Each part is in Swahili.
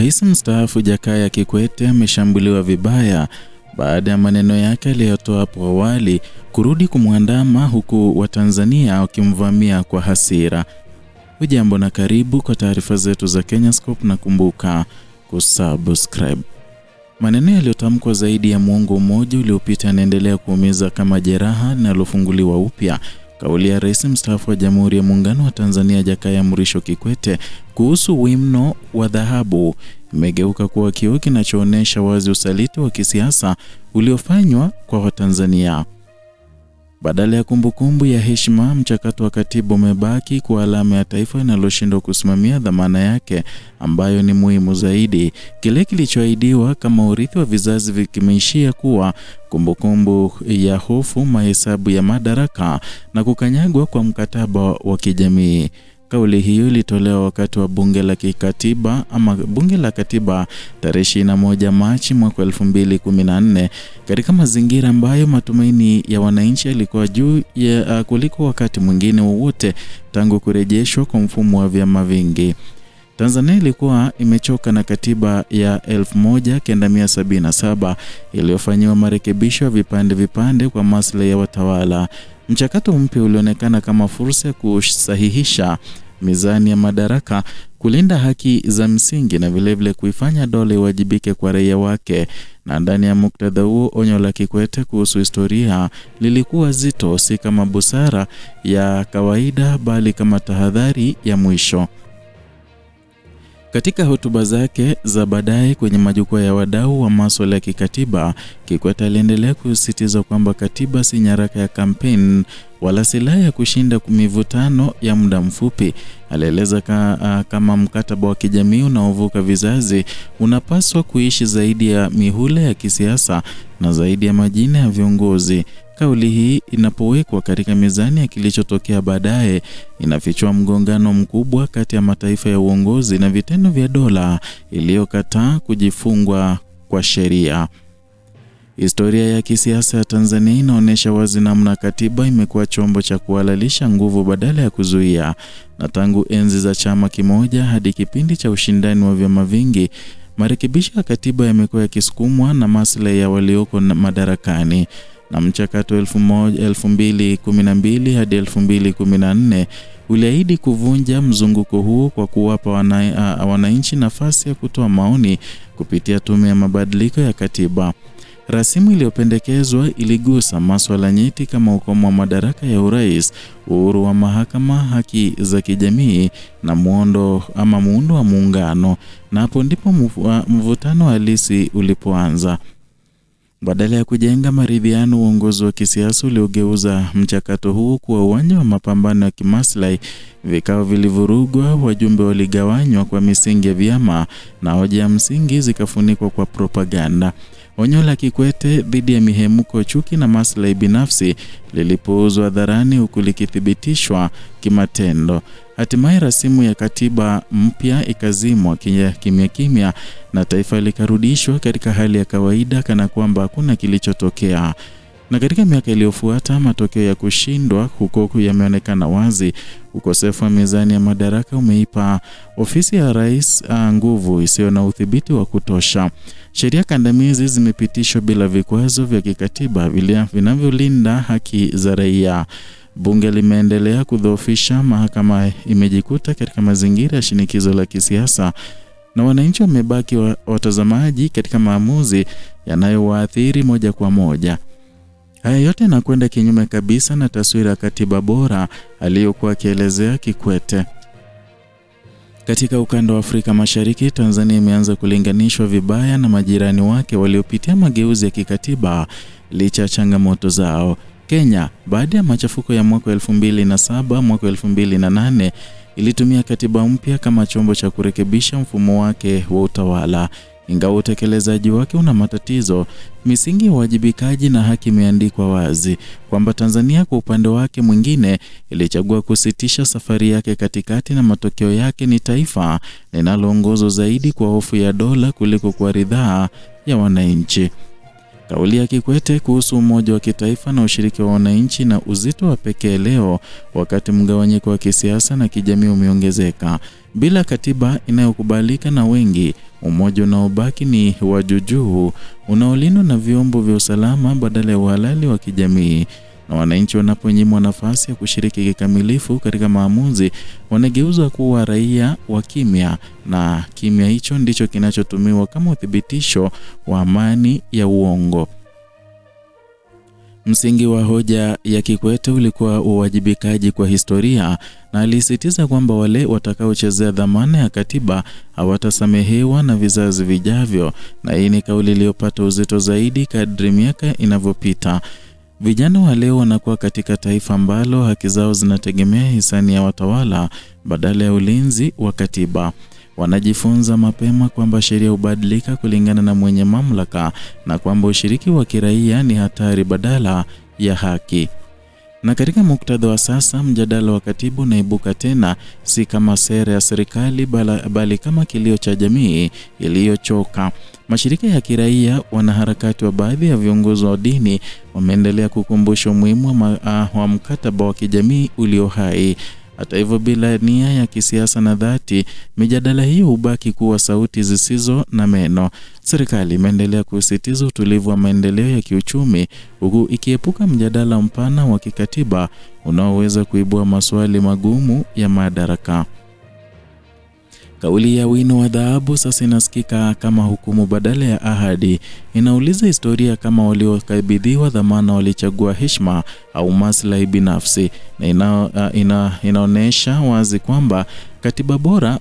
Rais mstaafu Jakaya Kikwete ameshambuliwa vibaya baada ya maneno yake aliyotoa hapo awali kurudi kumwandama, huku Watanzania wakimvamia kwa hasira. Hujambo na karibu kwa taarifa zetu za Kenyascope, na kumbuka kusubscribe. Maneno yaliyotamkwa zaidi ya muongo mmoja uliopita yanaendelea kuumiza kama jeraha linalofunguliwa upya. Kauli ya Rais mstaafu wa Jamhuri ya Muungano wa Tanzania Jakaya Mrisho Kikwete kuhusu wimno wa dhahabu imegeuka kuwa kioo kinachoonesha wazi usaliti wa kisiasa uliofanywa kwa Watanzania. Badala ya kumbukumbu ya heshima, mchakato wa katiba umebaki kwa alama ya taifa linaloshindwa kusimamia dhamana yake ambayo ni muhimu zaidi. Kile kilichoahidiwa kama urithi wa vizazi vikimeishia kuwa kumbukumbu ya hofu, mahesabu ya madaraka na kukanyagwa kwa mkataba wa kijamii. Kauli hiyo ilitolewa wakati wa bunge la katiba tarehe 21 Machi mwaka 2014 katika mazingira ambayo matumaini ya wananchi yalikuwa juu ya kuliko wakati mwingine wowote tangu kurejeshwa kwa mfumo wa vyama vingi. Tanzania ilikuwa imechoka na katiba ya 1977 iliyofanyiwa marekebisho ya vipande kwa maslahi ya watawala. Mchakato mpya ulionekana kama fursa ya kusahihisha mizani ya madaraka, kulinda haki za msingi na vilevile kuifanya dola iwajibike kwa raia wake. Na ndani ya muktadha huo, onyo la Kikwete kuhusu historia lilikuwa zito, si kama busara ya kawaida bali kama tahadhari ya mwisho. Katika hotuba zake za baadaye kwenye majukwaa ya wadau wa masuala ya kikatiba, Kikwete aliendelea kusisitiza kwamba katiba si nyaraka ya kampeni wala silaha ya kushinda mivutano ya muda mfupi. Alieleza kama mkataba wa kijamii unaovuka vizazi unapaswa kuishi zaidi ya mihula ya kisiasa na zaidi ya majina ya viongozi. Kauli hii inapowekwa katika mizani ya kilichotokea baadaye, inafichua mgongano mkubwa kati ya mataifa ya uongozi na vitendo vya dola iliyokataa kujifungwa kwa sheria. Historia ya kisiasa ya Tanzania inaonyesha wazi namna katiba imekuwa chombo cha kuhalalisha nguvu badala ya kuzuia. Na tangu enzi za chama kimoja hadi kipindi cha ushindani wa vyama vingi, marekebisho ya katiba yamekuwa yakisukumwa na maslahi ya walioko madarakani. Na mchakato 2012 hadi 2014 uliahidi kuvunja mzunguko huo kwa kuwapa wananchi nafasi ya kutoa maoni kupitia tume ya mabadiliko ya katiba. Rasimu iliyopendekezwa iligusa masuala nyeti kama ukomo wa madaraka ya urais, uhuru wa mahakama, haki za kijamii na muundo wa muungano. Na hapo ndipo mvutano halisi ulipoanza. Badala ya kujenga maridhiano, uongozi wa kisiasa uliogeuza mchakato huu kuwa uwanja wa mapambano ya kimaslahi. Vikao vilivurugwa, wajumbe waligawanywa kwa misingi ya vyama na hoja ya msingi zikafunikwa kwa propaganda. Onyo la Kikwete dhidi ya mihemuko, chuki na maslahi binafsi lilipuuzwa hadharani, huku likithibitishwa kimatendo. Hatimaye rasimu ya katiba mpya ikazimwa kimya na taifa likarudishwa katika hali ya kawaida kana kwamba hakuna kilichotokea. Na katika miaka iliyofuata, matokeo ya kushindwa huko yameonekana wazi. Ukosefu wa mizani ya madaraka umeipa ofisi ya rais nguvu isiyo na udhibiti wa kutosha. Sheria kandamizi zimepitishwa bila vikwazo vya kikatiba vinavyolinda haki za raia. Bunge limeendelea kudhoofisha, mahakama imejikuta katika mazingira ya shinikizo la kisiasa, na wananchi wamebaki watazamaji katika maamuzi yanayowaathiri moja kwa moja. Haya yote yanakwenda kinyume kabisa na taswira ya katiba bora aliyokuwa akielezea Kikwete. Katika ukanda wa Afrika Mashariki, Tanzania imeanza kulinganishwa vibaya na majirani wake waliopitia mageuzi ya kikatiba licha ya changamoto zao. Kenya, baada ya machafuko ya mwaka 2007, mwaka 2008 ilitumia katiba mpya kama chombo cha kurekebisha mfumo wake wa utawala. Ingawa utekelezaji wake una matatizo, misingi ya uwajibikaji na haki imeandikwa wazi. Kwamba Tanzania kwa upande wake mwingine ilichagua kusitisha safari yake katikati, na matokeo yake ni taifa linaloongozwa zaidi kwa hofu ya dola kuliko kwa ridhaa ya wananchi. Kauli ya Kikwete kuhusu umoja wa kitaifa na ushiriki wa wananchi na uzito wa pekee leo, wakati mgawanyiko wa kisiasa na kijamii umeongezeka. Bila katiba inayokubalika na wengi, umoja unaobaki ni wa juu unaolindwa na vyombo vya usalama badala ya uhalali wa kijamii. Na wananchi wanaponyimwa nafasi ya kushiriki kikamilifu katika maamuzi, wanageuzwa kuwa raia wa kimya, na kimya hicho ndicho kinachotumiwa kama uthibitisho wa amani ya uongo. Msingi wa hoja ya Kikwete ulikuwa uwajibikaji kwa historia, na alisisitiza kwamba wale watakaochezea dhamana ya katiba hawatasamehewa na vizazi vijavyo, na hii ni kauli iliyopata uzito zaidi kadri miaka inavyopita. Vijana wa leo wanakuwa katika taifa ambalo haki zao zinategemea hisani ya watawala badala ya ulinzi wa katiba. Wanajifunza mapema kwamba sheria hubadilika kulingana na mwenye mamlaka, na kwamba ushiriki wa kiraia ni hatari badala ya haki. Na katika muktadha wa sasa, mjadala wa katiba unaibuka tena, si kama sera ya serikali bali kama kilio cha jamii iliyochoka. Mashirika ya kiraia, wanaharakati wa baadhi ya viongozi wa dini wameendelea kukumbusha umuhimu wa mkataba wa kijamii ulio hai. Hata hivyo, bila nia ya kisiasa na dhati, mijadala hiyo hubaki kuwa sauti zisizo na meno. Serikali imeendelea kusisitiza utulivu wa maendeleo ya kiuchumi, huku ikiepuka mjadala mpana wa kikatiba unaoweza kuibua maswali magumu ya madaraka. Kauli ya wino wa dhahabu sasa inasikika kama hukumu badala ya ahadi. Inauliza historia kama waliokabidhiwa dhamana walichagua heshima au maslahi binafsi, na inaonyesha wazi kwamba katiba bora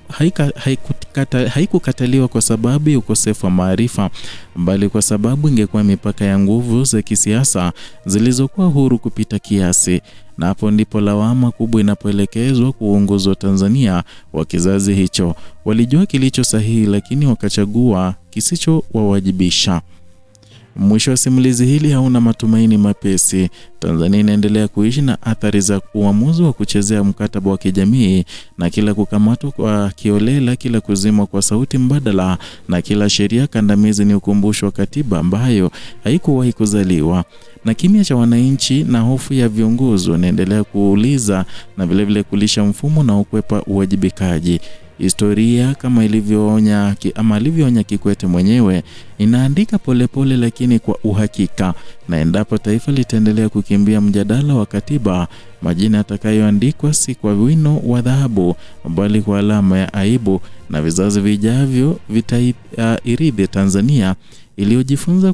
haikukataliwa kwa sababu ya ukosefu wa maarifa, bali kwa sababu ingekuwa mipaka ya nguvu za kisiasa zilizokuwa huru kupita kiasi. Na hapo ndipo lawama kubwa inapoelekezwa kwa uongozi wa Tanzania wa kizazi hicho. Walijua kilicho sahihi, lakini wakachagua kisichowawajibisha. Mwisho wa simulizi hili hauna matumaini mapesi. Tanzania inaendelea kuishi na athari za uamuzi wa kuchezea mkataba wa kijamii, na kila kukamatwa kwa kiolela, kila kuzimwa kwa sauti mbadala, na kila sheria kandamizi ni ukumbusho wa katiba ambayo haikuwahi kuzaliwa. Na kimya cha wananchi na hofu ya viongozi wanaendelea kuuliza na vilevile kulisha mfumo na ukwepa uwajibikaji. Historia kama alivyoonya Kikwete mwenyewe inaandika polepole lakini kwa uhakika, na endapo taifa litaendelea kukimbia mjadala wa katiba, majina yatakayoandikwa si kwa wino wa dhahabu bali kwa alama ya aibu, na vizazi vijavyo vitairidhi Tanzania iliyojifunza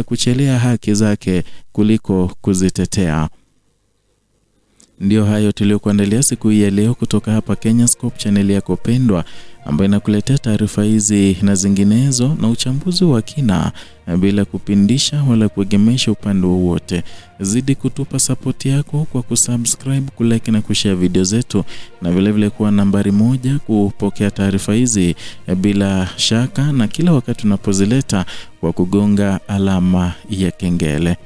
kuchelea haki zake kuliko kuzitetea. Ndio hayo tuliokuandalia siku hii ya leo kutoka hapa Kenyascope, channel yako pendwa ambayo inakuletea taarifa hizi na zinginezo na uchambuzi wa kina bila kupindisha wala kuegemesha upande wowote. Zidi kutupa support yako kwa kusubscribe, kulike na kushare video zetu, na vilevile kuwa nambari 1 kupokea taarifa hizi bila shaka, na kila wakati tunapozileta kwa kugonga alama ya kengele.